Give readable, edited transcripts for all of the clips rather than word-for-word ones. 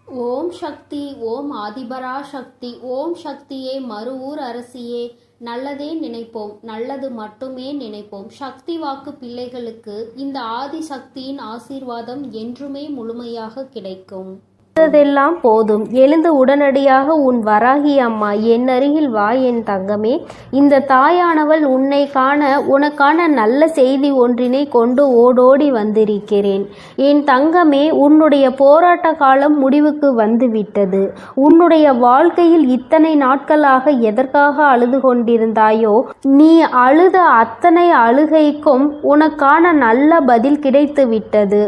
ஓம் சக்தி, ஓம் ஆதிபரா சக்தி, ஓம் சக்தியே, மறுவூர் அரசியே. நல்லதே நினைப்போம், நல்லது மட்டுமே நினைப்போம். சக்தி வாக்கு பிள்ளைகளுக்கு இந்த ஆதிசக்தியின் ஆசீர்வாதம் என்றுமே முழுமையாக கிடைக்கும். இதெல்லாம் போதும், எழுந்து உடனடியாக உன் வராகி அம்மா என் அருகில் வா என் தங்கமே. இந்த தாயானவள் உன்னை காண உனக்கான நல்ல செய்தி ஒன்றினை கொண்டு ஓடோடி வந்திருக்கிறேன். என் தங்கமே, உன்னுடைய போராட்ட காலம் முடிவுக்கு வந்துவிட்டது. உன்னுடைய வாழ்க்கையில் இத்தனை நாட்களாக எதற்காக அழுது கொண்டிருந்தாயோ, நீ அழுத அத்தனை அழுகைக்கும் உனக்கான நல்ல பதில் கிடைத்து விட்டது.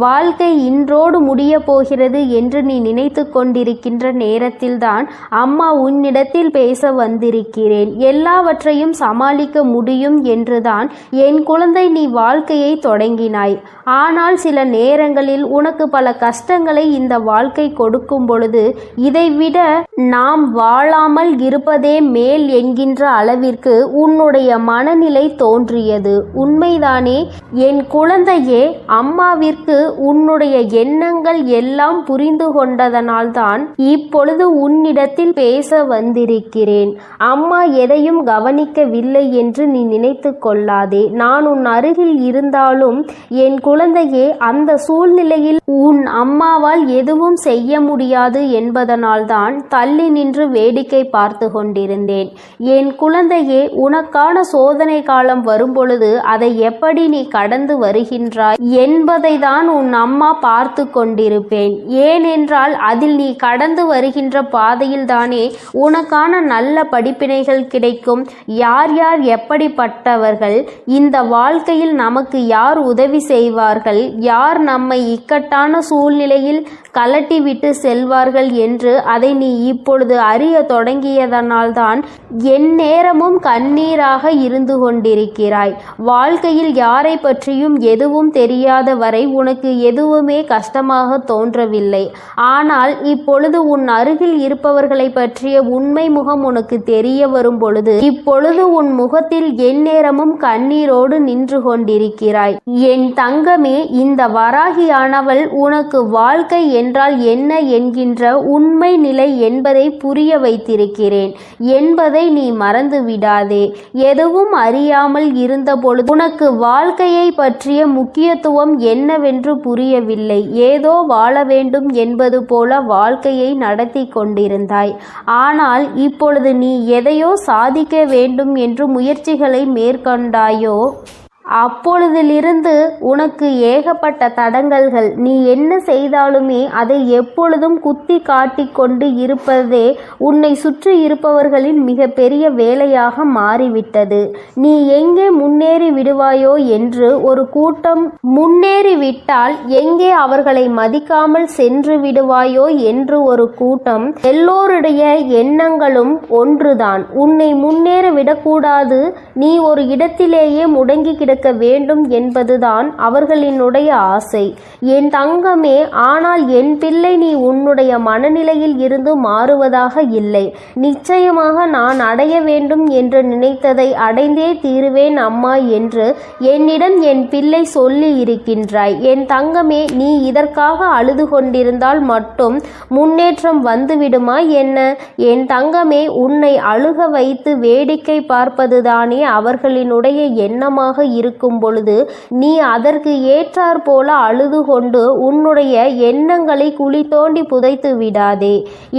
வாழ்க்கை இன்றோடு முடிய போகிறது என்று நீ நினைத்து கொண்டிருக்கின்ற நேரத்தில்தான் அம்மா உன்னிடத்தில் பேச வந்திருக்கிறேன். எல்லாவற்றையும் சமாளிக்க முடியும் என்றுதான் என் குழந்தை நீ வாழ்க்கையை தொடங்கினாய். ஆனால் சில நேரங்களில் உனக்கு பல கஷ்டங்களை இந்த வாழ்க்கை கொடுக்கும் பொழுது இதைவிட நாம் வாழாமல் இருப்பதே மேல் என்கின்ற அளவிற்கு உன்னுடைய மனநிலை தோன்றியது. உண்மைதானே என் குழந்தையே? அம்மாவிற்கு உன்னுடைய எண்ணங்கள் எல்லாம் புரிந்து கொண்டதனால்தான் இப்பொழுது உன்னிடத்தில் பேச வந்திருக்கிறேன். அம்மா எதையும் கவனிக்கவில்லை என்று நீ நினைத்து கொள்ளாதே. நான் உன் அருகில் இருந்தாலும் என் குழந்தையே, அந்த சூழ்நிலையில் உன் அம்மாவால் எதுவும் செய்ய முடியாது என்பதனால்தான் தள்ளி நின்று வேடிக்கை பார்த்து கொண்டிருந்தேன். என் குழந்தையே, உனக்கான சோதனை காலம் வரும்பொழுது அதை எப்படி நீ கடந்து வருகின்றாய் என்பதை தான் உன் அம்மா பார்த்து கொண்டிருப்பேன். ஏனென்றால் அதில் நீ கடந்து வருகின்ற பாதையில் தானே உனக்கான நல்ல படிப்பினைகள் கிடைக்கும். யார் யார் எப்படிப்பட்டவர்கள், இந்த வாழ்க்கையில் நமக்கு யார் உதவி செய்வார்கள், யார் நம்மை இக்கட்டான சூழ்நிலையில் கலட்டிவிட்டு செல்வார்கள் என்று அதை நீ இப்பொழுது அறிய தொடங்கியதனால்தான் என் நேரமும் கண்ணீராக இருந்து கொண்டிருக்கிறாய். வாழ்க்கையில் யாரை பற்றியும் எதுவும் தெரியாத வரை உனக்கு எதுவுமே கஷ்டமாக தோன்றவில்லை. ஆனால் இப்பொழுது உன் அருகில் இருப்பவர்களை பற்றிய உண்மை முகம் உனக்கு தெரிய வரும் பொழுது இப்பொழுது உன் முகத்தில் எந்நேரமும் கண்ணீரோடு நின்று கொண்டிருக்கிறாய். என் தங்கமே, இந்த வராகியானவள் உனக்கு வாழ்க்கை என்றால் என்ன என்கின்ற உண்மை நிலை என்பதை புரிய வைத்திருக்கிறேன் என்பதை நீ மறந்து விடாதே. எதுவும் அறியாமல் இருந்த பொழுது உனக்கு வாழ்க்கையை பற்றிய முக்கியத்துவம் என்னவென்று புரியவில்லை. ஏதோ வாழ வேண்டும் என்பது போல வாழ்க்கையை நடத்தி கொண்டிருந்தாய். ஆனால் இப்பொழுது நீ எதையோ சாதிக்க வேண்டும் என்று முயற்சிகளை மேற்கொண்டாயோ, அப்பொழுதிலிருந்து உனக்கு ஏகப்பட்ட தடங்கல்கள். நீ என்ன செய்தாலுமே அதை எப்பொழுதும் குத்தி காட்டி கொண்டு இருப்பதே உன்னை சுற்றி இருப்பவர்களின் மிக பெரிய வேலையாக மாறிவிட்டது. நீ எங்கே முன்னேறி விடுவாயோ என்று ஒரு கூட்டம், முன்னேறிவிட்டால் எங்கே அவர்களை மதிக்காமல் சென்று விடுவாயோ என்று ஒரு கூட்டம். எல்லோருடைய எண்ணங்களும் ஒன்றுதான், உன்னை முன்னேற விடக்கூடாது, நீ ஒரு இடத்திலேயே முடங்கி கிடக்க வேண்டும் என்பதுதான் அவர்களினுடைய ஆசை. என் தங்கமே, ஆனால் என் பிள்ளை, நீ உன்னுடைய மனநிலையில் இருந்து மாறுவதாக இல்லை. நிச்சயமாக நான் அடைய வேண்டும் என்று நினைத்ததை அடைந்தே தீருவேன் அம்மா என்று என்னிடம் என் பிள்ளை சொல்லி இருக்கின்றாய். என் தங்கமே, நீ இதற்காக அழுது கொண்டிருந்தால் மட்டும் முன்னேற்றம் வந்துவிடுமா என்ன? என் தங்கமே, உன்னை அழுக வைத்து வேடிக்கை பார்ப்பதுதானே அவர்களினுடைய எண்ணமாக இருக்கும் பொழுது நீ அதற்கு ஏற்றாற் போல அழுது கொண்டு உன்னுடைய எண்ணங்களை குழி தோண்டி புதைத்து விடாதே.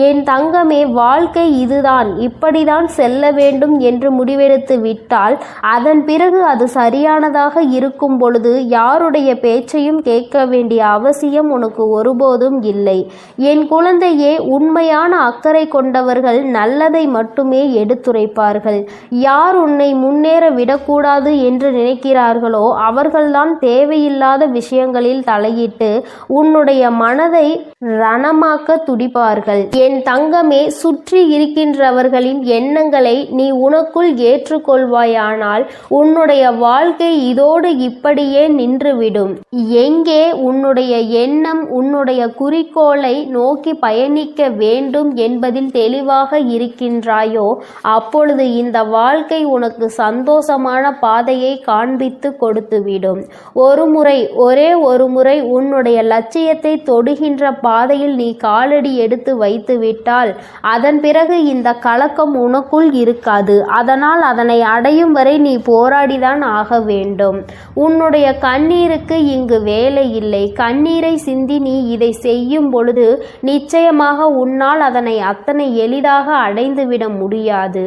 என் தங்கமே, வாழ்க்கை இதுதான், இப்படிதான் செல்ல வேண்டும் என்று முடிவெடுத்து விட்டால் அதன் பிறகு அது சரியானதாக இருக்கும் பொழுது யாருடைய பேச்சையும் கேட்க வேண்டிய அவசியம் உனக்கு ஒருபோதும் இல்லை. என் குழந்தையே, உண்மையான அக்கறை கொண்டவர்கள் நல்லதை மட்டுமே எடுத்துரைப்பார்கள். யார் உன்னை முன்னேற விடக்கூடாது என்று நினைக்கிறார்களோ அவர்கள்தான் தேவையில்லாத விஷயங்களில் தலையிட்டு உன்னுடைய மனதை ரணமாக்க துடிப்பார்கள். என் தங்கமே, சுற்றி இருக்கின்றவர்களின் எண்ணங்களை நீ உனக்குள் ஏற்றுக்கொள்வாயானால் உன்னுடைய வாழ்க்கை இதோடு இப்படியே நின்றுவிடும். எங்கே உன்னுடைய எண்ணம் உன்னுடைய குறிக்கோளை நோக்கி பயணிக்க வேண்டும் என்பதில் தெளிவாக இருக்கின்றாயோ அப்பொழுது இந்த வாழ்க்கை உனக்கு சந்தோஷமான பாதையை காண்பி காண்பித்து கொடுத்துவிடும். ஒரே ஒரு முறை உன்னுடைய லட்சியத்தை தொடுகின்ற பாதையில் நீ காலடி எடுத்து வைத்துவிட்டால் அதன் பிறகு இந்த கலக்கம் உனக்குள் இருக்காது. அதனால் அதனை அடையும் வரை நீ போராடிதான் ஆக வேண்டும். உன்னுடைய கண்ணீருக்கு இங்கு வேலை இல்லை. கண்ணீரை சிந்தி நீ இதை செய்யும் பொழுது நிச்சயமாக உன்னால் அதனை அத்தனை எளிதாக அடைந்துவிட முடியாது.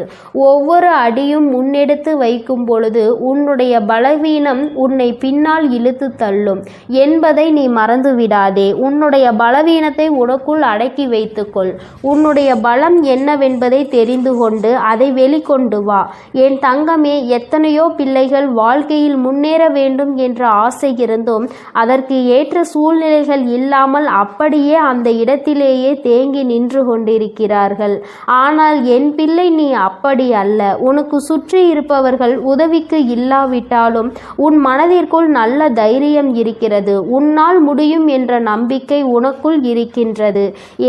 ஒவ்வொரு அடியும் முன்னெடுத்து வைக்கும் பொழுது உன்னுடைய பலவீனம் உன்னை பின்னால் இழுத்து தள்ளும் என்பதை நீ மறந்துவிடாதே. உன்னுடைய பலவீனத்தை உனக்குள் அடக்கி வைத்துக்கொள். உன்னுடைய பலம் என்னவென்பதை தெரிந்து கொண்டு அதை வெளிக்கொண்டு வா. என் தங்கமே, எத்தனையோ பிள்ளைகள் வாழ்க்கையில் முன்னேற வேண்டும் என்ற ஆசை இருந்தும் அதற்கு ஏற்ற சூழ்நிலைகள் இல்லாமல் அப்படியே அந்த இடத்திலேயே தேங்கி நின்று கொண்டிருக்கிறார்கள். ஆனால் என் பிள்ளை, நீ அப்படி அல்ல. உனக்கு சுற்றி இருப்பவர்கள் உதவிக்கு இல்லாவிட்டாலும் உன் மனதிற்குள் நல்ல தைரியம் இருக்கிறது. உன்னால் முடியும் என்ற நம்பிக்கை உனக்குள் இருக்கின்றது.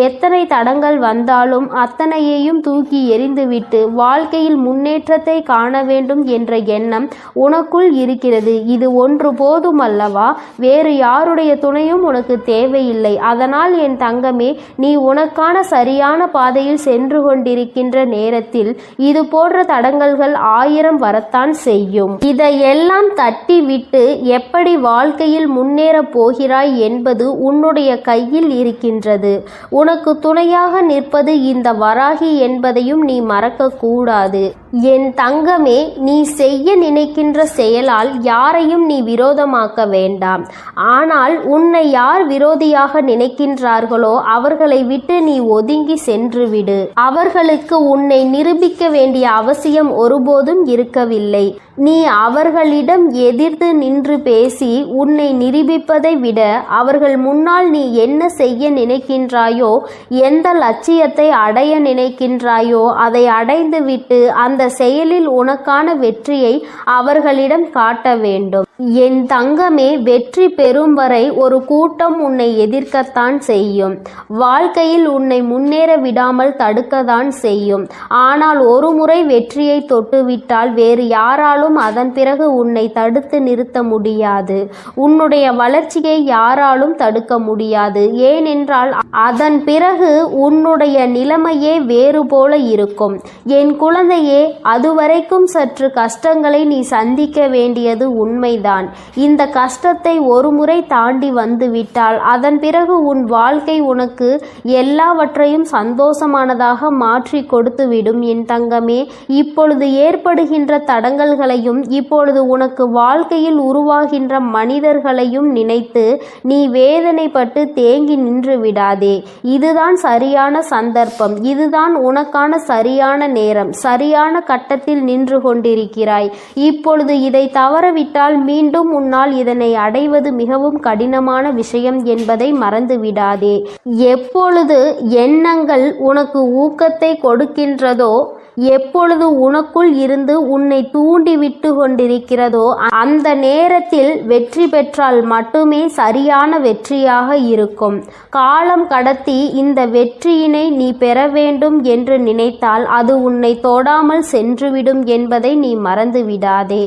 எத்தனை தடங்கள் வந்தாலும் அத்தனையையும் தூக்கி எறிந்துவிட்டு வாழ்க்கையில் முன்னேற்றத்தை காண வேண்டும் என்ற எண்ணம் உனக்குள் இருக்கிறது. இது ஒன்று போதும் அல்லவா? வேறு யாருடைய துணையும் உனக்கு தேவையில்லை. அதனால் என் தங்கமே, நீ உனக்கான சரியான பாதையில் சென்று கொண்டிருக்கின்ற நேரத்தில் இது போன்ற தடங்கல்கள் 1000 வரத்தான் செய்யும். இதையெல்லாம் தட்டி விட்டு எப்படி வாழ்க்கையில் முன்னேறப் போகிறாய் என்பது உன்னுடைய கையில் இருக்கின்றது. உனக்கு துணையாக நிற்பது இந்த வராகி என்பதையும் நீ மறக்க கூடாது. என் தங்கமே, நீ செய்ய நினைக்கின்ற செயலால் யாரையும் நீ விரோதமாக்க வேண்டாம். ஆனால் உன்னை யார் விரோதியாக நினைக்கின்றார்களோ அவர்களை விட்டு நீ ஒதுங்கி சென்றுவிடு. அவர்களுக்கு உன்னை நிரூபிக்க வேண்டிய அவசியம் ஒருபோதும் இருக்கவில்லை. நீ அவர்களிடம் எதிர்த்து நின்று பேசி உன்னை நிரூபிப்பதை விட அவர்கள் முன்னால் நீ என்ன செய்ய நினைக்கின்றாயோ, எந்த லட்சியத்தை அடைய நினைக்கின்றாயோ அதை அடைந்துவிட்டு அந்த செயலில் உனக்கான வெற்றியை அவர்களிடம் காட்ட வேண்டும். என் தங்கமே, வெற்றி பெறும் வரை ஒரு கூட்டம் உன்னை எதிர்க்கத்தான் செய்யும். வாழ்க்கையில் உன்னை முன்னேற விடாமல் தடுக்கத்தான் செய்யும். ஆனால் ஒரு முறை வெற்றியை தொட்டுவிட்டால் வேறு யாராலும் அதன் பிறகு உன்னை தடுத்து நிறுத்த முடியாது. உன்னுடைய வளர்ச்சியை யாராலும் தடுக்க முடியாது. ஏனென்றால் அதன் பிறகு உன்னுடைய நிலைமையே வேறு போல இருக்கும். என் குழந்தையே, அதுவரைக்கும் சற்று கஷ்டங்களை நீ சந்திக்க வேண்டியது உண்மைதான். இந்த கஷ்டத்தை ஒரு முறை தாண்டி வந்துவிட்டால் அதன் பிறகு உன் வாழ்க்கை உனக்கு எல்லாவற்றையும் சந்தோஷமானதாக மாற்றி கொடுத்துவிடும். என் தங்கமே, இப்பொழுது ஏற்படுகின்ற தடங்கல்களையும் இப்பொழுது உனக்கு வாழ்க்கையில் உருவாகின்ற மனிதர்களையும் நினைத்து நீ வேதனைப்பட்டு தேங்கி நின்று விடாதே. இதுதான் சரியான சந்தர்ப்பம். இதுதான் உனக்கான சரியான நேரம். சரியான கட்டத்தில் நின்று கொண்டிருக்கிறாய். இப்பொழுது இதை தவறவிட்டால் மீண்டும் உன்னால் இதனை அடைவது மிகவும் கடினமான விஷயம் என்பதை மறந்துவிடாதே. எப்பொழுது எண்ணங்கள் உனக்கு ஊக்கத்தை கொடுக்கின்றதோ, எப்பொழுது உனக்குள் இருந்து உன்னை தூண்டிவிட்டு கொண்டிருக்கிறதோ அந்த நேரத்தில் வெற்றி பெற்றால் மட்டுமே சரியான வெற்றியாக இருக்கும். காலம் கடத்தி இந்த வெற்றியினை நீ பெற வேண்டும் என்று நினைத்தால் அது உன்னை தொடாமல் சென்றுவிடும் என்பதை நீ மறந்துவிடாதே.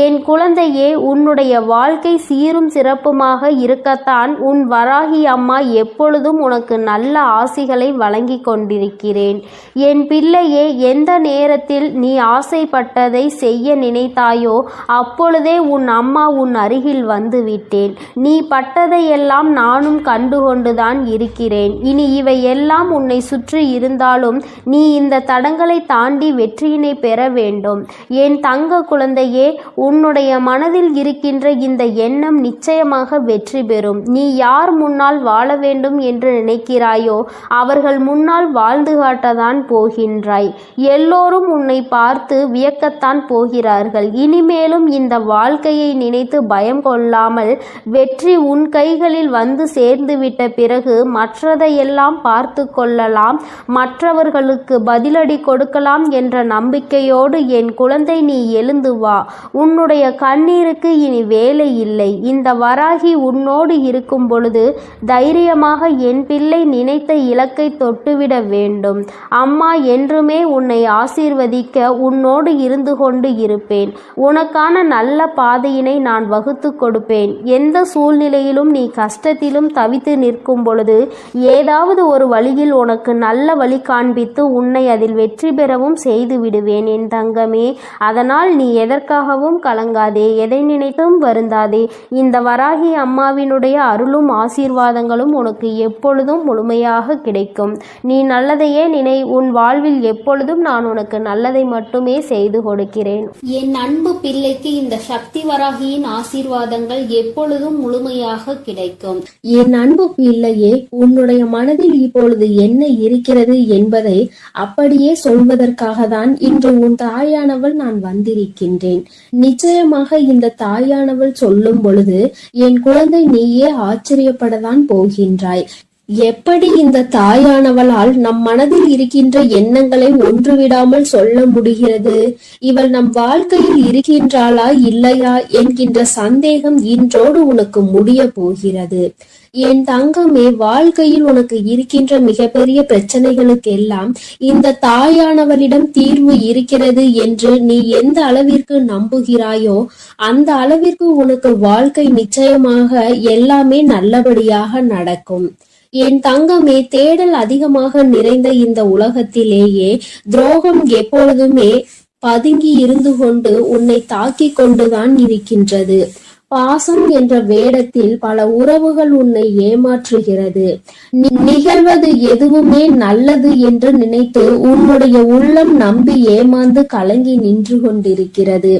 என் குழந்தையே, உன்னுடைய வாழ்க்கை சீரும் சிறப்புமாக இருக்கத்தான் உன் வராகி அம்மா எப்பொழுதும் உனக்கு நல்ல ஆசிகளை வழங்கி கொண்டிருக்கிறேன். என் பிள்ளையே, எந்த நேரத்தில் நீ ஆசைப்பட்டதை செய்ய நினைத்தாயோ அப்பொழுதே உன் அம்மா உன் அருகில் வந்து விட்டேன். நீ பட்டதையெல்லாம் நானும் கண்டுகொண்டுதான் இருக்கிறேன். இனி இவை எல்லாம் உன்னை சுற்றி இருந்தாலும் நீ இந்த தடங்களை தாண்டி வெற்றியினை பெற வேண்டும். என் தங்க குழந்தையே, உன்னுடைய மனதில் இருக்கின்ற இந்த எண்ணம் நிச்சயமாக வெற்றி பெறும். நீ யார் முன்னால் வாழ வேண்டும் என்று நினைக்கிறாயோ அவர்கள் முன்னால் வாழ்ந்து காட்டத்தான் போகின்றாய். எல்லோரும் உன்னை பார்த்து வியக்கத்தான் போகிறார்கள். இனிமேலும் இந்த வாழ்க்கையை நினைத்து பயம் கொள்ளாமல் வெற்றி உன் கைகளில் வந்து சேர்ந்துவிட்ட பிறகு மற்றதையெல்லாம் பார்த்து கொள்ளலாம், மற்றவர்களுக்கு பதிலடி கொடுக்கலாம் என்ற நம்பிக்கையோடு என் குழந்தை நீ எழுந்து வா. உன்னுடைய கண்ணீருக்கு இனி வேலை இல்லை. இந்த வராகி உன்னோடு இருக்கும் பொழுது தைரியமாக என் பிள்ளை நினைத்த இலக்கை தொட்டுவிட வேண்டும். அம்மா என்றுமே உன்னை ஆசீர்வதிக்க உன்னோடு இருந்து கொண்டு இருப்பேன். உனக்கான நல்ல பாதையினை நான் வகுத்து கொடுப்பேன். எந்த சூழ்நிலையிலும் நீ கஷ்டத்திலும் தவித்து நிற்கும் பொழுது ஏதாவது ஒரு வழியில் உனக்கு நல்ல வழி காண்பித்து உன்னை அதில் வெற்றி பெறவும் செய்து விடுவேன் என் தங்கமே. அதனால் நீ எதற்காகவும் கலங்காதே, எதை நினைத்தும் வருந்தாதே. இந்த வராகி அம்மாவினுடைய அருளும் ஆசீர்வாதங்களும் உனக்கு எப்பொழுதும் முழுமையாக கிடைக்கும். நீ நல்லதையே நினை. உன் வாழ்வில் எப்பொழுதும் நான் உனக்கு நல்லதை மட்டுமே செய்து கொடுக்கிறேன். என் அன்பு பிள்ளைக்கு இந்த சக்தி வராகியின் ஆசீர்வாதங்கள் எப்பொழுதும் முழுமையாக கிடைக்கும். என் அன்பு பிள்ளையே, உன்னுடைய மனதில் இப்பொழுது என்ன இருக்கிறது என்பதை அப்படியே சொல்வதற்காக தான் இன்று உன் தாயானவள் நான் வந்திருக்கின்றேன். நிச்சயமாக இந்த தாயானவள் சொல்லும் பொழுது என் குழந்தை நீயே ஆச்சரியப்படத்தான் போகின்றாய். எப்படி இந்த தாயானவளால் நம் மனதில் இருக்கின்ற எண்ணங்களை ஒன்றுவிடாமல் சொல்ல முடிகிறது? இவள் நம் வாழ்க்கையில் இருக்கின்றாளா இல்லையா என்கின்ற சந்தேகம் இன்றோடு உனக்கு முடிய போகிறது. என் தங்கமே, வாழ்க்கையில் உனக்கு இருக்கின்ற மிகப்பெரிய பிரச்சனைகளுக்கெல்லாம் இந்த தாயானவளிடம் தீர்வு இருக்கிறது என்று நீ எந்த அளவிற்கு நம்புகிறாயோ அந்த அளவிற்கு உனக்கு வாழ்க்கை நிச்சயமாக எல்லாமே நல்லபடியாக நடக்கும். என் தங்கமே, தேடல் அதிகமாக நிறைந்த இந்த உலகத்திலேயே துரோகம் எப்பொழுதுமே பதுங்கி இருந்து கொண்டு உன்னை தாக்கி கொண்டுதான் இருக்கின்றது. பாசம் என்ற வேடத்தில் பல உறவுகள் உன்னை ஏமாற்றுகிறது. நிகழ்வது எதுவுமே நல்லது என்று நினைத்து உன்னுடைய உள்ளம் நம்பி ஏமாந்து கலங்கி நின்று கொண்டிருக்கிறது.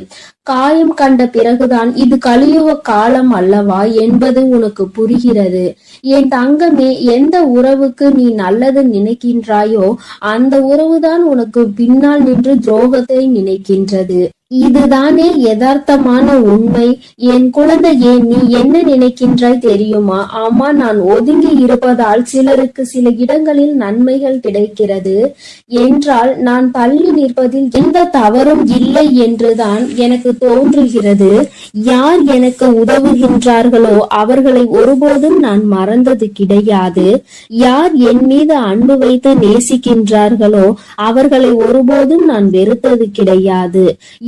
காயம் கண்ட பிறகுதான் இது கலியுக காலம் அல்லவா என்பது உனக்கு புரிகிறது. என் தங்கமே, எந்த உறவுக்கு நீ நல்லது நினைக்கின்றாயோ அந்த உறவுதான் உனக்கு பின்னால் நின்று துரோகத்தை நினைக்கின்றது. இதுதானே யதார்த்தமான உண்மை. என் குழந்தையே, நீ என்ன நினைக்கின்றாய் தெரியுமா? ஆமா, நான் ஒதுங்கி இருப்பதால் சிலருக்கு சில இடங்களில் நன்மைகள் கிடைக்கிறது என்றால் நான் தள்ளி நிற்பதில் எந்த தவறும் இல்லை என்றுதான் எனக்கு தோன்றுகிறது. யார் எனக்கு உதவுகின்றார்களோ அவர்களை ஒருபோதும் நான் மறந்தது கிடையாது. யார் என் மீது அன்பு வைத்து நேசிக்கின்றார்களோ அவர்களை ஒருபோதும் நான் வெறுத்தது கிடையாது.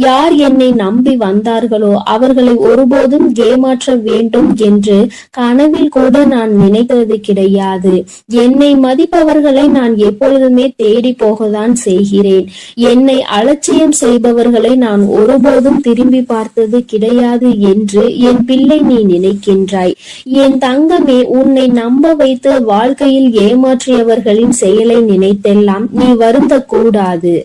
யார் என்னை நம்பி வந்தார்களோ அவர்களை ஒருபோதும் ஏமாற்ற வேண்டும் என்று கனவில் கூட நான் நினைத்தது கிடையாது. என்னை மதிப்பவர்களை நான் எப்பொழுதுமே தேடி போகத்தான் செய்கிறேன். என்னை அலட்சியம் செய்பவர்களை நான் ஒருபோதும் திரும்பி பார்த்தது கிடையாது என்று என் பிள்ளை நீ நினைக்கின்றாய். என் தங்கமே, உன்னை நம்ப வைத்து வாழ்க்கையில் ஏமாற்றியவர்களின் செயலை நினைத்தெல்லாம் நீ வருந்த கூடாது.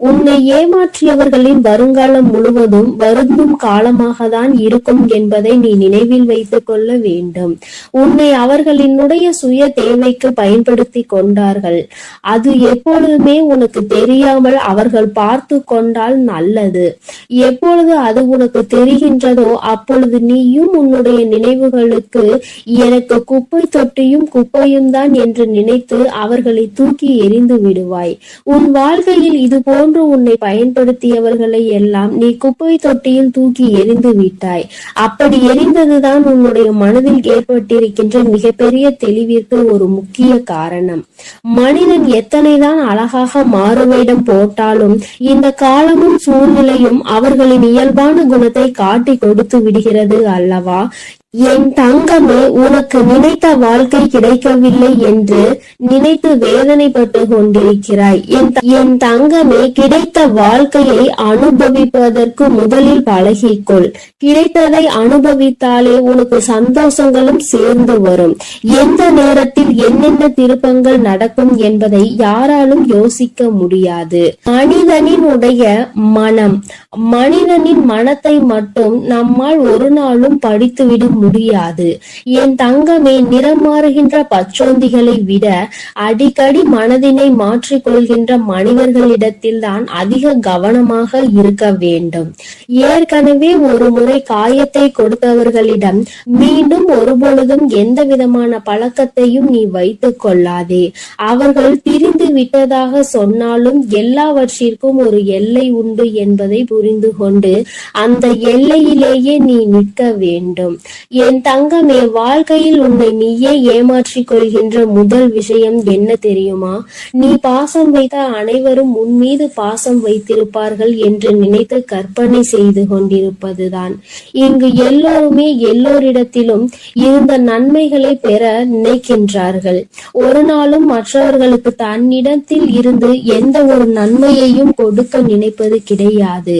உன்னை ஏமாற்றியவர்களின் வருங்காலம் முழுவதும் வருந்தும் காலமாக தான் இருக்கும் என்பதை நீ நினைவில் வைத்துக் கொள்ள வேண்டும். உன்னை அவர்களினுடைய சுய தேவைக்கு பயன்படுத்தி கொண்டார்கள். அது எப்பொழுதுமே உனக்கு தெரியாமல் அவர்கள் பார்த்து கொண்டால் நல்லது. எப்பொழுது அது உனக்கு தெரிகின்றதோ அப்பொழுது நீயும் உன்னுடைய நினைவுகளுக்கு எனக்கு குப்பை தொட்டியும் குப்பையும் தான் என்று நினைத்து அவர்களை தூக்கி எறிந்து விடுவாய். உன் வாழ்க்கையில் இது போன்று உன்னை பயன்படுத்தியவர்களை எல்லாம் நீ குப்பை தொட்டியில் தூக்கி எறிந்து விட்டாய். அப்படி எரிந்ததுதான் உன்னுடைய மனதில் ஏற்பட்டிருக்கின்ற மிகப்பெரிய தெளிவிற்கு ஒரு முக்கிய காரணம். மனிதன் எத்தனைதான் அழகாக மாறுவேடம் போட்டாலும் இந்த காலமும் சூழ்நிலையும் அவர்களின் இயல்பான குணத்தை காட்டி கொடுத்து விடுகிறது அல்லவா? என் தங்கமே, உனக்கு நினைத்த வாழ்க்கை கிடைக்கவில்லை என்று நினைத்து வேதனைப்பட்டு கொண்டிருக்கிறாய். என் தங்கமே, கிடைத்த வாழ்க்கையை அனுபவிப்பதற்கு முதலில் பழகிக்கொள். கிடைத்ததை அனுபவித்தாலே உனக்கு சந்தோஷங்களும் சேர்ந்து வரும். எந்த நேரத்தில் என்னென்ன திருப்பங்கள் நடக்கும் என்பதை யாராலும் யோசிக்க முடியாது. மனிதனினுடைய மனம், மனிதனின் மனத்தை மட்டும் நம்மால் ஒரு நாளும் படித்துவிட முடியாது. என் தங்கமே, நிறம் மாறுகின்ற பச்சோந்திகளை விட அடிக்கடி மனதினை மாற்றிக் கொள்கின்ற மனிதர்களிடத்தில் தான் அதிக கவனமாக இருக்க வேண்டும். ஏற்கனவே ஒரு முறை காயத்தை கொடுத்தவர்களிடம் மீண்டும் ஒருபொழுதும் எந்த விதமான பழக்கத்தையும் நீ வைத்துக் கொள்ளாதே. அவர்கள் பிரிந்து விட்டதாக சொன்னாலும் எல்லாவற்றிற்கும் ஒரு எல்லை உண்டு என்பதை புரிந்து கொண்டு அந்த எல்லையிலேயே நீ நிற்க வேண்டும். என் தங்கமே, வாழ்க்கையில் உன்னை நீயே ஏமாற்றிக் கொள்கின்ற முதல் விஷயம் என்ன தெரியுமா? நீ பாசம் வைத்த அனைவரும் உன் மீது பாசம் வைத்திருப்பார்கள் என்று நினைத்து கற்பனை செய்து கொண்டிருப்பதுதான். இங்கு எல்லோருமே எல்லோரிடத்திலும் இருந்த நன்மைகளை பெற நினைக்கின்றார்கள். ஒரு நாளும் மற்றவர்களுக்கு தன்னிடத்தில் இருந்து எந்த ஒரு நன்மையையும் கொடுக்க நினைப்பது கிடையாது.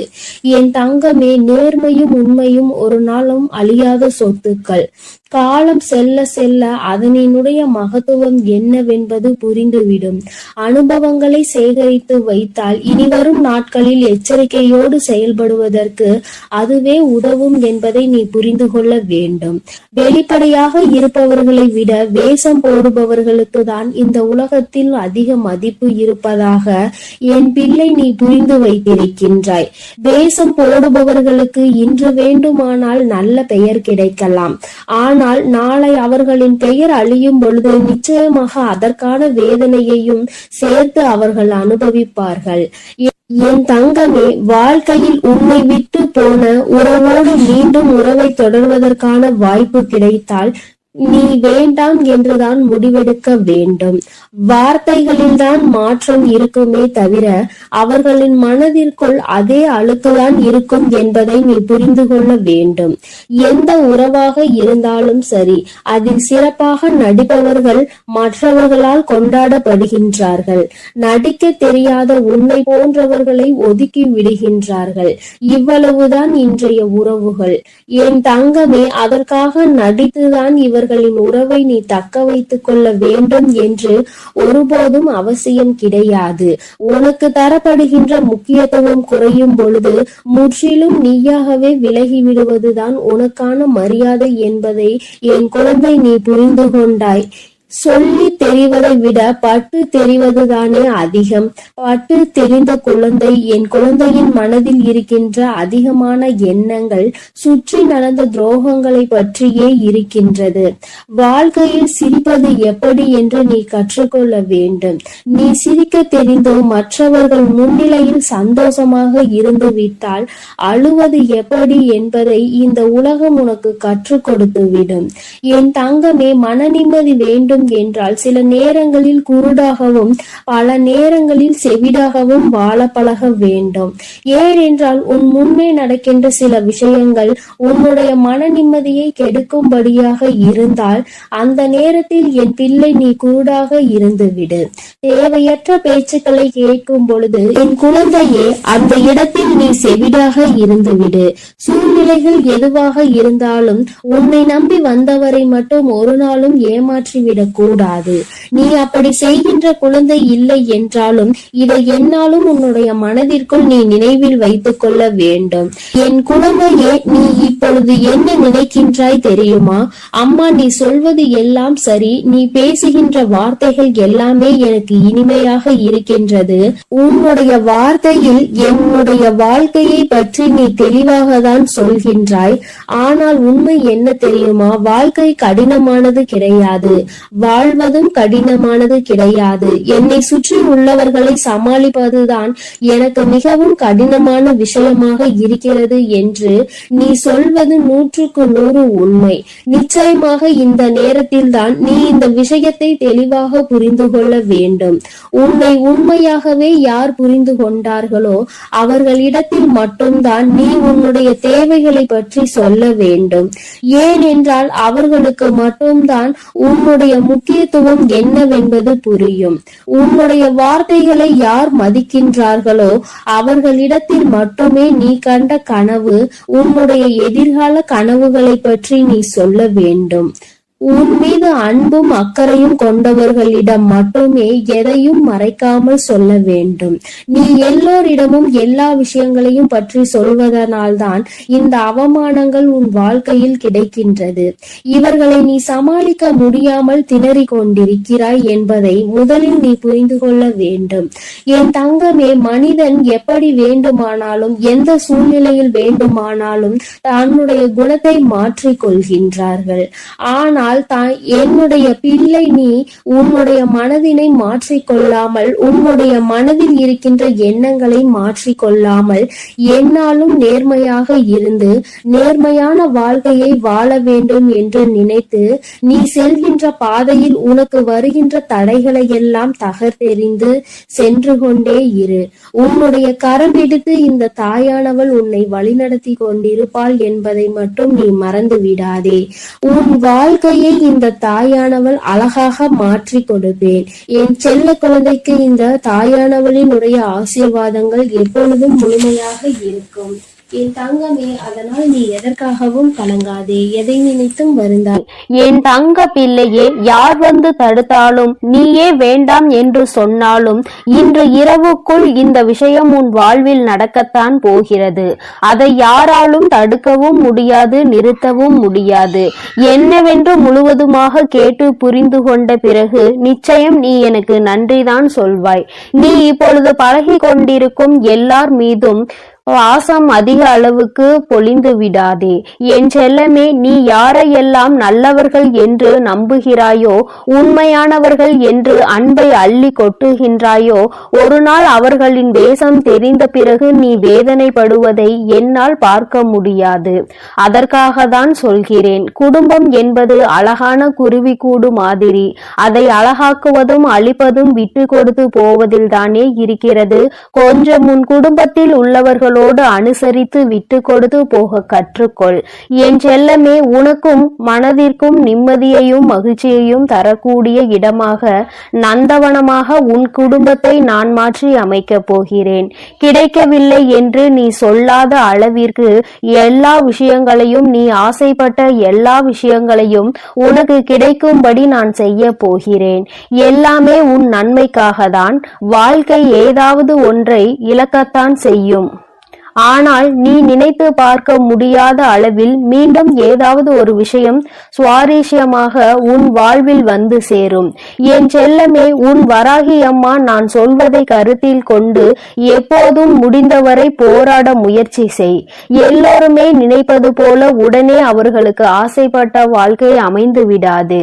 என் தங்கமே, நேர்மையும் உண்மையும் ஒரு நாளும் அழியாத சொத்துக்கள். காலம் செல்ல செல்ல அதனினுடைய மகத்துவம் என்னவென்பது புரிந்துவிடும். அனுபவங்களை சேகரித்து வைத்தால் இனிவரும் நாட்களில் எச்சரிக்கையோடு செயல்படுவதற்கு அதுவே உதவும் என்பதை நீ புரிந்து கொள்ள வேண்டும். வெளிப்படையாக இருப்பவர்களை விட வேஷம் போடுபவர்களுக்கு தான் இந்த உலகத்தில் அதிக மதிப்பு இருப்பதாக என் பிள்ளை நீ புரிந்து வைத்திருக்கின்றாய். வேஷம் போடுபவர்களுக்கு இன்று வேண்டுமானால் நல்ல பெயர் கிடைக்கலாம். ஆனால் நாளை அவர்களின் பெயர் அழியும் பொழுது நிச்சயமாக அதற்கான வேதனையையும் சேர்த்து அவர்கள் அனுபவிப்பார்கள். என் தங்கமே, வாழ்க்கையில் உன்னை விட்டு போன உறவோடு மீண்டும் உறவை தொடர்வதற்கான வாய்ப்பு கிடைத்தால் நீ வேண்டாம் என்றுதான் முடிவெடுக்க வேண்டும். வார்த்தைகளில்தான் மாற்றம் இருக்குமே தவிர அவர்களின் மனதிற்குள் அதே அழுக்குதான் இருக்கும் என்பதை நீ புரிந்து கொள்ள வேண்டும். எந்த உறவாக இருந்தாலும் சரி, அதில் சிறப்பாக நடிப்பவர்கள் மற்றவர்களால் கொண்டாடப்படுகின்றார்கள். நடிக்க தெரியாத உன்னை போன்றவர்களை ஒதுக்கி விடுகின்றார்கள். இவ்வளவுதான் இன்றைய உறவுகள். என் தங்கமே, அதற்காக நடித்துதான் இவர்களின் உறவை நீ தக்க வைத்துக் கொள்ள வேண்டும் என்று ஒருபோதும் அவசியம் கிடையாது. உனக்கு தரப்படுகின்ற முக்கியத்துவம் குறையும் பொழுது முற்றிலும் நீயாகவே விலகி விடுவதுதான் உனக்கான மரியாதை என்பதை என் குழந்தை நீ புரிந்து கொண்டாய். சொல்லி தெரிவதை விட பட்டு தெரிவதுதானே அதிகம். பட்டு தெரிந்த குழந்தை, என் குழந்தையின் மனதில் இருக்கின்ற அதிகமான எண்ணங்கள் சுற்றி நடந்த துரோகங்களை பற்றியே இருக்கின்றது. வாழ்க்கையில் சிரிப்பது எப்படி என்று நீ கற்றுக்கொள்ள வேண்டும். நீ சிரிக்க தெரிந்து மற்றவர்கள் முன்னிலையில் சந்தோஷமாக இருந்து விட்டால் அழுவது எப்படி என்பதை இந்த உலகம் உனக்கு கற்றுக் கொடுத்து விடும். என் தங்கமே, மன நிம்மதி வேண்டும் என்றால் சில நேரங்களில் குருடாகவும் பல நேரங்களில் செவிடாகவும் வாழ பழக வேண்டும். ஏனென்றால் உன் முன்னே நடக்கின்ற சில விஷயங்கள் உன்னுடைய மன நிம்மதியை கெடுக்கும்படியாக இருந்தால் அந்த நேரத்தில் என் பிள்ளை நீ குருடாக இருந்து விடு. தேவையற்ற பேச்சுக்களை கேட்கும் பொழுது என் குழந்தையே அந்த இடத்தில் நீ செவிடாக இருந்து விடு. சூழ்நிலைகள் எதுவாக இருந்தாலும் உன்னை நம்பி வந்தவரை மட்டும் ஒரு நாளும் ஏமாற்றிவிடக் கூடாது. நீ அப்படி செய்கின்ற குழந்தை இல்லை என்றாலும் இதை என்னாலும் உன்னுடைய மனதிற்குள் நீ நினைவில் வைத்துக் கொள்ள வேண்டும். என் குழந்தையே, நீ இப்பொழுது என்ன நினைக்கின்றாய் தெரியுமா? அம்மா, நீ சொல்வது எல்லாம் சரி, நீ பேசுகின்ற வார்த்தைகள் எல்லாமே எனக்கு இனிமையாக இருக்கின்றது. உன்னுடைய வார்த்தையில் என்னுடைய வாழ்க்கையை பற்றி நீ தெளிவாக தான் சொல்கின்றாய். ஆனால் உண்மை என்ன தெரியுமா? வாழ்க்கை கடினமானது கிடையாது. வாழ்வதும் கடினமானது கிடையாது. என்னை சுற்றி உள்ளவர்களை சமாளிப்பதுதான் எனக்கு மிகவும் கடினமான விஷயமாக இருக்கிறது என்று நீ சொல்வது 100% உண்மை. நிச்சயமாக இந்த நேரத்தில் தான் நீ இந்த விஷயத்தை தெளிவாக புரிந்து கொள்ள வேண்டும். உன்னை உண்மையாகவே யார் புரிந்து கொண்டார்களோ அவர்களிடத்தில் மட்டும்தான் நீ உன்னுடைய தேவைகளை பற்றி சொல்ல வேண்டும். ஏனென்றால் அவர்களுக்கு மட்டும்தான் உன்னுடைய முக்கியத்துவம் என்னவென்பது புரியும். உன்னுடைய வார்த்தைகளை யார் மதிக்கின்றார்களோ அவர்களிடத்தில் மட்டுமே நீ கண்ட கனவு, உன்னுடைய எதிர்கால கனவுகளை பற்றி நீ சொல்ல வேண்டும். உன் மீது அன்பும் அக்கறையும் கொண்டவர்களிடம் மட்டுமே எதையும் மறைக்காமல் சொல்ல வேண்டும். நீ எல்லோரிடமும் எல்லா விஷயங்களையும் பற்றி சொல்வதனால்தான் இந்த அவமானங்கள் உன் வாழ்க்கையில் கிடைக்கின்றது. இவர்களை நீ சமாளிக்க முடியாமல் திணறிக் கொண்டிருக்கிறாய் என்பதை முதலில் நீ புரிந்து கொள்ள வேண்டும். என் தங்கமே, மனிதன் எப்படி வேண்டுமானாலும் எந்த சூழ்நிலையில் வேண்டுமானாலும் தன்னுடைய குணத்தை மாற்றிக் கொள்கின்றார்கள். ஆனால் ஆனால் என்னுடைய பிள்ளை, நீ உன்னுடைய மனதினை மாற்றிக்கொள்ளாமல், உன்னுடைய மனதில் இருக்கின்ற எண்ணங்களை மாற்றிக்கொள்ளாமல், என்னாலும் நேர்மையாக இருந்து நேர்மையான வாழ்க்கையை வாழ வேண்டும் என்று நினைத்து நீ செல்கின்ற பாதையில் உனக்கு வருகின்ற தடைகளை எல்லாம் தகர்த்தெறிந்து சென்று கொண்டே இரு. உன்னுடைய கரம் பிடித்து இந்த தாயானவள் உன்னை வழிநடத்தி கொண்டிருப்பாள் என்பதை மட்டும் நீ மறந்து விடாதே. உன் வாழ்க்கையை இந்த தாயானவள் அழகாக மாற்றி கொடுப்பேன். என் செல்ல குழந்தைக்கு இந்த தாயானவளினுடைய ஆசீர்வாதங்கள் எப்பொழுதும் முழுமையாக இருக்கும். என் தங்கமே, அதனால் நீ எதற்காகவும் கலங்காதே, எதை நினைத்தும் வருந்தாய். என் தங்க பிள்ளையே, யார் வந்து தடுத்தாலும், நீயே வேண்டாம் என்று சொன்னாலும், இன்று இரவுக்குள் இந்த விஷயம் உன் வாழ்வில் நடக்கத்தான் போகிறது. அதை யாராலும் தடுக்கவும் முடியாது, நிறுத்தவும் முடியாது. என்னவென்று முழுவதுமாக கேட்டு புரிந்து கொண்ட பிறகு நிச்சயம் நீ எனக்கு நன்றிதான் சொல்வாய். நீ இப்பொழுது பழகி கொண்டிருக்கும் எல்லார் மீதும் வாசம் அதிக அளவுக்கு பொழிந்து விடாதே. என் செல்லமே, நீ யாரையெல்லாம் நல்லவர்கள் என்று நம்புகிறாயோ, உண்மையானவர்கள் என்று அன்பை அள்ளி கொட்டுகின்றாயோ, ஒரு நாள் அவர்களின் தேசம் தெரிந்த பிறகு நீ வேதனைப்படுவதை என்னால் பார்க்க முடியாது. அதற்காக தான் சொல்கிறேன். குடும்பம் என்பது அழகான குருவி கூடு மாதிரி. அதை அழகாக்குவதும் அழிப்பதும் விட்டு கொடுத்து போவதில் தானே இருக்கிறது. கொஞ்சம் உன் குடும்பத்தில் உள்ளவர்கள் அனுசரித்து விட்டு கொடுத்து போக கற்றுக்கொள். என் செல்லமே, உனக்கும் மனதிற்கும் நிம்மதியையும் மகிழ்ச்சியையும் தரக்கூடிய இடமாக, நந்தவனமாக உன் குடும்பத்தை நான் மாற்றி அமைக்கப் போகிறேன். கிடைக்கவில்லை என்று நீ சொல்லாத அளவிற்கு எல்லா விஷயங்களையும், நீ ஆசைப்பட்ட எல்லா விஷயங்களையும் உனக்கு கிடைக்கும்படி நான் செய்ய போகிறேன். எல்லாமே உன் நன்மைக்காக தான். வாழ்க்கை ஏதாவது ஒன்றை இழக்கத்தான் செய்யும். ஆனால் நீ நினைத்து பார்க்க முடியாத அளவில் மீண்டும் ஏதாவது ஒரு விஷயம் சுவாரஸ்யமாக உன் வாழ்வில் வந்து சேரும். என் செல்லமே, உன் வராகி அம்மா நான் சொல்வதை கருத்தில் கொண்டு எப்போதும் முடிந்தவரை போராட முயற்சி செய். எல்லோருமே நினைப்பது போல உடனே அவர்களுக்கு ஆசைப்பட்ட வாழ்க்கை அமைந்து விடாது.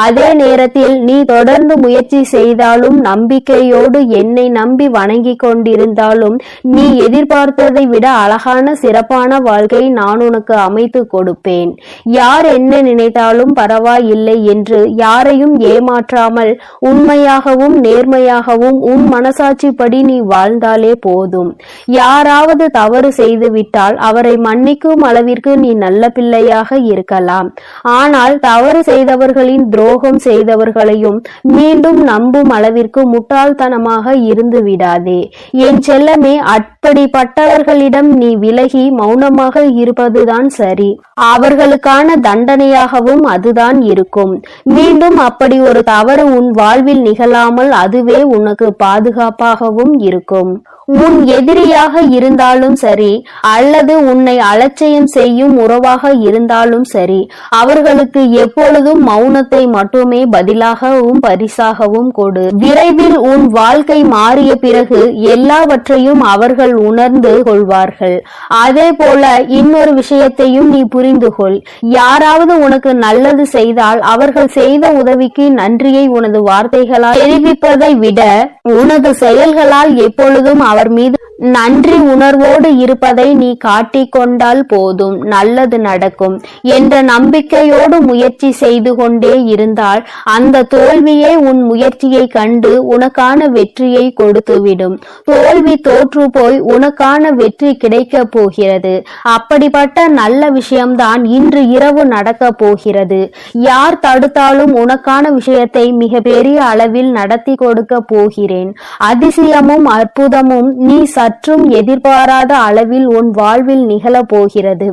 அதே நேரத்தில் நீ தொடர்ந்து முயற்சி செய்தாலும், நம்பிக்கையோடு என்னை நம்பி வணங்கி கொண்டிருந்தாலும், நீ எதிர்பார்த்ததை விட அழகான சிறப்பான வாழ்க்கை நான் உனக்கு அமைத்து கொடுப்பேன். யார் என்ன நினைத்தாலும் பரவாயில்லை என்று யாரையும் ஏமாற்றாமல் உண்மையாகவும் நேர்மையாகவும் உன் மனசாட்சிப்படி நீ வாழ்ந்தாலே போதும். யாராவது தவறு செய்துவிட்டால் அவரை மன்னிக்கும் அளவிற்கு நீ நல்ல பிள்ளையாக இருக்கலாம். ஆனால் தவறு செய்தவர்களின் துரோகம் செய்தவர்களையும் மீண்டும் நம்பும் அளவிற்கு முட்டாள்தனமாக இருந்து விடாதே. என் செல்லமே, அப்படிப்பட்டவர்களிடம் நீ விலகி மௌனமாக இருப்பதுதான் சரி. அவர்களுக்கான தண்டனையாகவும் அதுதான் இருக்கும். மீண்டும் அப்படி ஒரு தவறு உன் வாழ்வில் நிகழாமல் அதுவே உனக்கு பாதுகாப்பாகவும் இருக்கும். உன் எதிரியாக இருந்தாலும் சரி, அல்லது உன்னை அலட்சியம் செய்யும் உறவாக இருந்தாலும் சரி, அவர்களுக்கு எப்பொழுதும் மௌனத்தை மட்டுமே பதிலாகவும் பரிசாகவும் கொடு. விரைவில் உன் வாழ்க்கை மாறிய பிறகு எல்லாவற்றையும் அவர்கள் உணர்ந்து கொள்வார்கள். அதே போல இன்னொரு விஷயத்தையும் நீ புரிந்து கொள். யாராவது உனக்கு நல்லது செய்தால் அவர்கள் செய்த உதவிக்கு நன்றியை உனது வார்த்தைகளால் தெரிவிப்பதை விட உனது செயல்களால் எப்பொழுதும் அவர் மீது நன்றி உணர்வோடு இருப்பதை நீ காட்டிக் கொண்டால் போதும், நல்லது நடக்கும் என்ற நம்பிக்கையோடு முயற்சி செய்து கொண்டே இருந்தால் அந்த தோல்வியே உன் முயற்சியை கண்டு உனக்கான வெற்றியை கொடுத்துவிடும். தோல்வி தோற்று போய் உனக்கான வெற்றி கிடைக்க போகிறது. அப்படிப்பட்ட நல்ல விஷயம்தான் இன்று இரவு நடக்க போகிறது. யார் தடுத்தாலும் உனக்கான விஷயத்தை மிக பெரிய அளவில் நடத்தி கொடுக்க போகிறேன். அதிசயமும் அற்புதமும் நீ சற்றும் எதிர்பாராத அளவில் உன் வாழ்வில் நிகழப் போகிறது.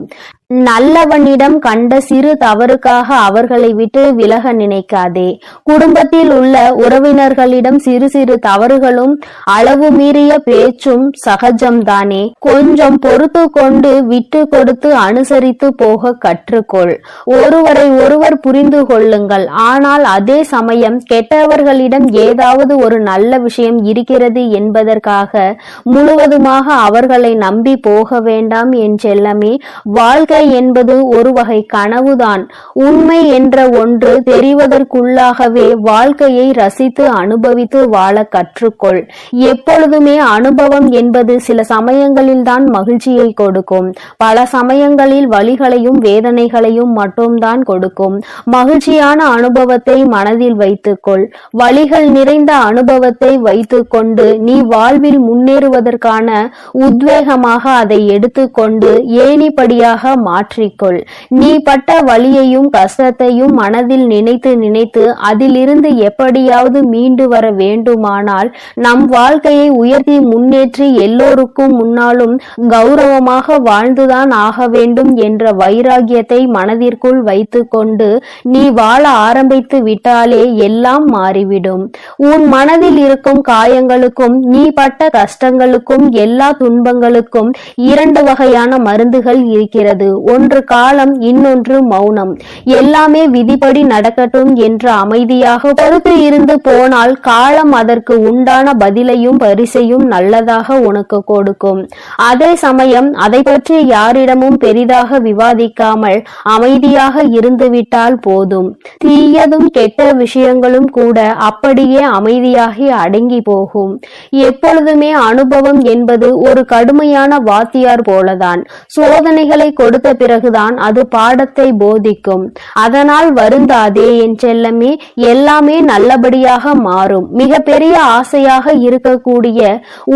நல்லவனிடம் கண்ட சிறு தவறுக்காக அவர்களை விட்டு விலக நினைக்காதே. குடும்பத்தில் உள்ள உறவினர்களிடம் சிறு சிறு தவறுகளும் அளவு மீறிய பேச்சும் சகஜம்தானே. கொஞ்சம் பொறுத்து கொண்டு விட்டு கொடுத்து அனுசரித்து போக கற்றுக்கொள். ஒருவரை ஒருவர் புரிந்து கொள்ளுங்கள். ஆனால் அதே சமயம் கெட்டவர்களிடம் ஏதாவது ஒரு நல்ல விஷயம் இருக்கிறது என்பதற்காக முழுவதுமாக அவர்களை நம்பி போக வேண்டாம் என் செல்லமே. வாழ்க்கை வாழ்க்கை என்பது ஒரு வகை கனவுதான். உண்மை என்ற ஒன்று தெரிவதற்குள்ளாகவே வாழ்க்கையை ரசித்து அனுபவித்து வாழ கற்றுக்கொள். எப்பொழுதுமே அனுபவம் என்பது சில சமயங்களில் தான் மகிழ்ச்சியை கொடுக்கும், பல சமயங்களில் வலிகளையும் வேதனைகளையும் மட்டும்தான் கொடுக்கும். மகிழ்ச்சியான அனுபவத்தை மனதில் வைத்துக்கொள். வலிகள் நிறைந்த அனுபவத்தை வைத்துக்கொண்டு நீ வாழ்வில் முன்னேறுவதற்கான உத்வேகமாக அதை எடுத்துக்கொண்டு ஏணிப்படியாக மாற்றிக்கொள். நீ பட்ட வலியையும் கஷ்டத்தையும் மனதில் நினைத்து நினைத்து அதிலிருந்து எப்படியாவது மீண்டு வர வேண்டுமானால் நம் வாழ்க்கையை உயர்த்தி முன்னேற்றி எல்லோருக்கும் முன்னாலும் கௌரவமாக வாழ்ந்துதான் ஆக வேண்டும் என்ற வைராகியத்தை மனதிற்குள் வைத்துக்கொண்டு நீ வாழ ஆரம்பித்து விட்டாலே எல்லாம் மாறிவிடும். உன் மனதில் இருக்கும் காயங்களுக்கும் நீ பட்ட கஷ்டங்களுக்கும் எல்லா துன்பங்களுக்கும் இரண்டு வகையான மருந்துகள் இருக்கிறது. ஒன்று காலம், இன்னொன்று மௌனம். எல்லாமே விதிப்படி நடக்கட்டும் என்று அமைதியாக பொறுத்து இருந்து போனால் காலம் அதற்கு உண்டான பதிலையும் பரிசையும் நல்லதாக உனக்கு கொடுக்கும். அதே சமயம் அதை பற்றி யாரிடமும் பெரிதாக விவாதிக்காமல் அமைதியாக இருந்துவிட்டால் போதும். தீயதும் கெட்ட விஷயங்களும் கூட அப்படியே அமைதியாகி அடங்கி போகும். எப்பொழுதுமே அனுபவம் என்பது ஒரு கடுமையான வாத்தியார் போலதான். சோதனைகளை கொடுத்த பிறகுதான் அது பாடத்தை போதிக்கும். அதனால் வருந்தாதே என் செல்லமே, எல்லாமே நல்லபடியாக மாறும். மிக பெரிய ஆசையாக இருக்கக்கூடிய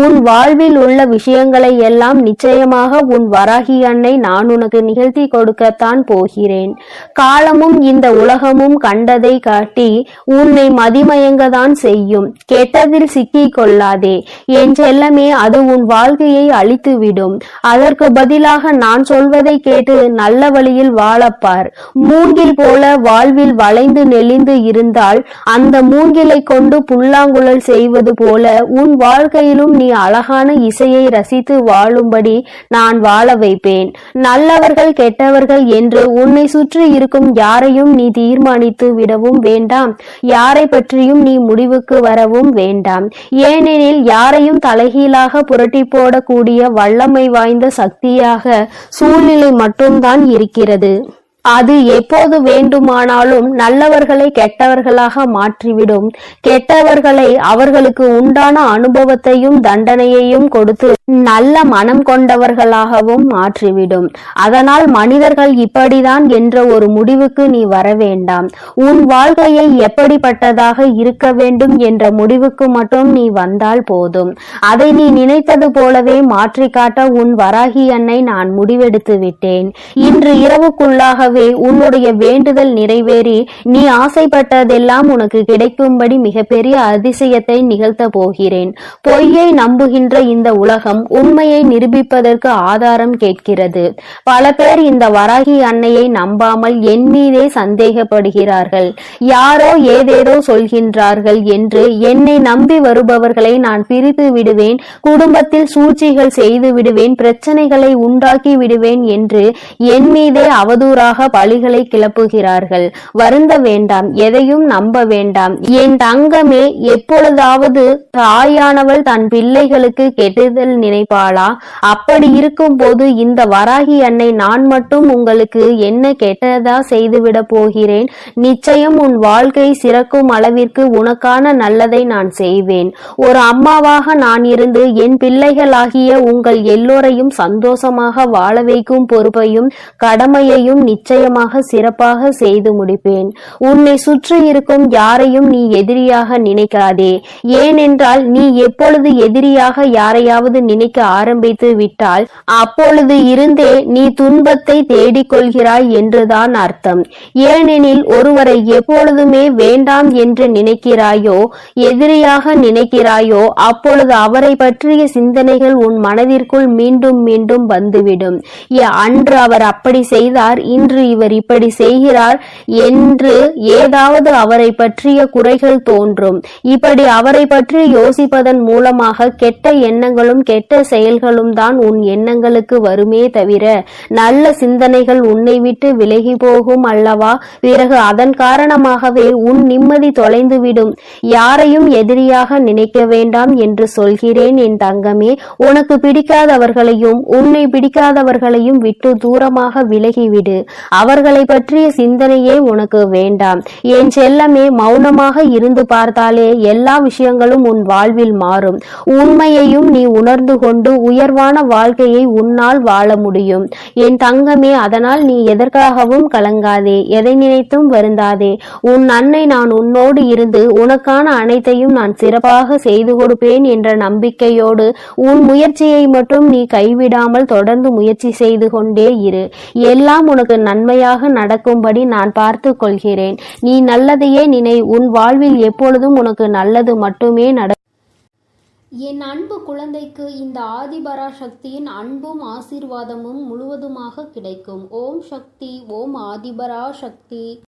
உன் வாழ்வில் உள்ள விஷயங்களை எல்லாம் நிச்சயமாக உன் வராகி அன்னை நான் உனக்கு நிகழ்த்தி கொடுக்கத்தான் போகிறேன். காலமும் இந்த உலகமும் கண்டதை காட்டி உன்னை மதிமயங்கதான் செய்யும். கெட்டதில் சிக்கிக் கொள்ளாதே என் செல்லமே, அது உன் வாழ்க்கையை அழித்துவிடும். அதற்கு பதிலாக நான் சொல்வதை கேட்டு நல்ல வழியில் வாழப்பார். மூங்கில் போல வாழ்வில் வளைந்து நெளிந்து இருந்தால் அந்த மூங்கிலை கொண்டு புல்லாங்குழல் செய்வது போல உன் வாழ்க்கையிலும் நீ அழகான இசையை ரசித்து வாழும்படி நான் வாழ வைப்பேன். நல்லவர்கள் கெட்டவர்கள் என்று உன்னை சுற்றி இருக்கும் யாரையும் நீ தீர்மானித்து விடவும் வேண்டாம், யாரை பற்றியும் நீ முடிவுக்கு வரவும் வேண்டாம். ஏனெனில் யாரையும் தலைகீழாக புரட்டி போடக்கூடிய வல்லமை வாய்ந்த சக்தியாக சூழ்நிலை மட்டும்தான் இருக்கிறது. அது எப்போது வேண்டுமானாலும் நல்லவர்களை கெட்டவர்களாக மாற்றிவிடும். கெட்டவர்களை அவர்களுக்கு உண்டான அனுபவத்தையும் தண்டனையையும் கொடுத்து நல்ல மனம் கொண்டவர்களாகவும் மாற்றிவிடும். அதனால் மனிதர்கள் இப்படிதான் என்ற ஒரு முடிவுக்கு நீ வர வேண்டாம். உன் வாழ்க்கையை எப்படிப்பட்டதாக இருக்க வேண்டும் என்ற முடிவுக்கு மட்டும் நீ வந்தால் போதும். அதை நீ நினைத்தது போலவே மாற்றி காட்ட உன் வராகி அன்னை நான் முடிவெடுத்து விட்டேன். இன்று இரவுக்குள்ளாக உன்னுடைய வேண்டுதல் நிறைவேறி நீ ஆசைப்பட்டதெல்லாம் உனக்கு கிடைக்கும்படி மிகப்பெரிய அதிசயத்தை நிகழ்த்த போகிறேன். பொய்யை நம்புகின்ற இந்த உலகம் உண்மையை நிரூபிப்பதற்கு ஆதாரம் கேட்கிறது. பல பேர் இந்த வராகி அன்னையை நம்பாமல் என் மீதே சந்தேகப்படுகிறார்கள். யாரோ ஏதேதோ சொல்கின்றார்கள் என்று என்னை நம்பி வருபவர்களை நான் பிரித்து விடுவேன், குடும்பத்தில் சூழ்ச்சிகள் செய்து விடுவேன், பிரச்சனைகளை உண்டாக்கி விடுவேன் என்று என் மீதே அவதூறாக பழிகளை கிளப்புகிறார்கள். வருந்த வேண்டாம், எதையும் நம்ப வேண்டாம் என் தங்கமே. எப்பொழுதாவது தாயானவள் தன் பிள்ளைகளுக்கு கெடுதல் நினைப்பாளா? அப்படி இருக்கும் போது இந்த வராகி அன்னை நான் மட்டும் உங்களுக்கு என்ன கெட்டதா செய்துவிட போகிறேன்? நிச்சயம் உன் வாழ்க்கை சிறக்கும் அளவிற்கு உனக்கான நல்லதை நான் செய்வேன். ஒரு அம்மாவாக நான் இருந்து என் பிள்ளைகளாகிய உங்கள் எல்லோரையும் சந்தோஷமாக வாழ வைக்கும் பொறுப்பையும் கடமையையும் நிச்சயமாக சிறப்பாக செய்து முடிப்பேன். உன்னை சுற்றி இருக்கும் யாரையும் நீ எதிரியாக நினைக்காதே. ஏனென்றால் நீ எப்பொழுது எதிரியாக யாரையாவது நினைக்க ஆரம்பித்து விட்டால் அப்பொழுது இருந்தே நீ துன்பத்தை தேடிக்கொள்கிறாய் என்றுதான் அர்த்தம். ஏனெனில் ஒருவரை எப்பொழுதுமே வேண்டாம் என்று நினைக்கிறாயோ, எதிரியாக நினைக்கிறாயோ, அப்பொழுது அவரை பற்றிய சிந்தனைகள் உன் மனதிற்குள் மீண்டும் மீண்டும் வந்துவிடும். அன்று அவர் அப்படி செய்தார், இன்று இவர் இப்படி செய்கிறார் என்று ஏதாவது அவரை பற்றிய குறைகள் தோன்றும். இப்படி அவரை பற்றி யோசிப்பதன் மூலமாக கெட்ட எண்ணங்களும் கெட்ட செயல்களும் தான் உன் எண்ணங்களுக்கு வருமே தவிர நல்ல சிந்தனைகள் உன்னை விட்டு விலகி போகும் அல்லவா? பிறகு அதன் காரணமாகவே உன் நிம்மதி தொலைந்துவிடும். யாரையும் எதிரியாக நினைக்க வேண்டாம் என்று சொல்கிறேன் என் தங்கமே. உனக்கு பிடிக்காதவர்களையும் உன்னை பிடிக்காதவர்களையும் விட்டு தூரமாக விலகிவிடு. அவர்களை பற்றிய சிந்தனையே உனக்கு வேண்டாம். என் செல்லமே, மௌனமாக இருந்து பார்த்தாலே எல்லா விஷயங்களும் உன் வாழ்வில் மாறும். உண்மையையும் நீ உணர்ந்து கொண்டு உயர்வான வாழ்க்கையை உன்னால் வாழ முடியும் என் தங்கமே. அதனால் நீ எதற்காகவும் கலங்காதே, எதை நினைத்தும் வருந்தாதே. உன் அன்னை நான் உன்னோடு இருந்து உனக்கான அனைத்தையும் நான் சிறப்பாக செய்து கொடுப்பேன் என்ற நம்பிக்கையோடு உன் முயற்சியை மட்டும் நீ கைவிடாமல் தொடர்ந்து முயற்சி செய்து கொண்டே இரு. எல்லாம் உனக்கு நன்மையாக நடக்கும்படி நான் பார்த்து கொள்கிறேன். நீ நல்லதையே நினை. உன் வாழ்வில் எப்பொழுதும் உனக்கு நல்லது மட்டுமே நடக்கும். என் அன்பு குழந்தைக்கு இந்த ஆதிபராசக்தியின் அன்பும் ஆசீர்வாதமும் முழுவதுமாக கிடைக்கும். ஓம் சக்தி, ஓம் ஆதிபராசக்தி.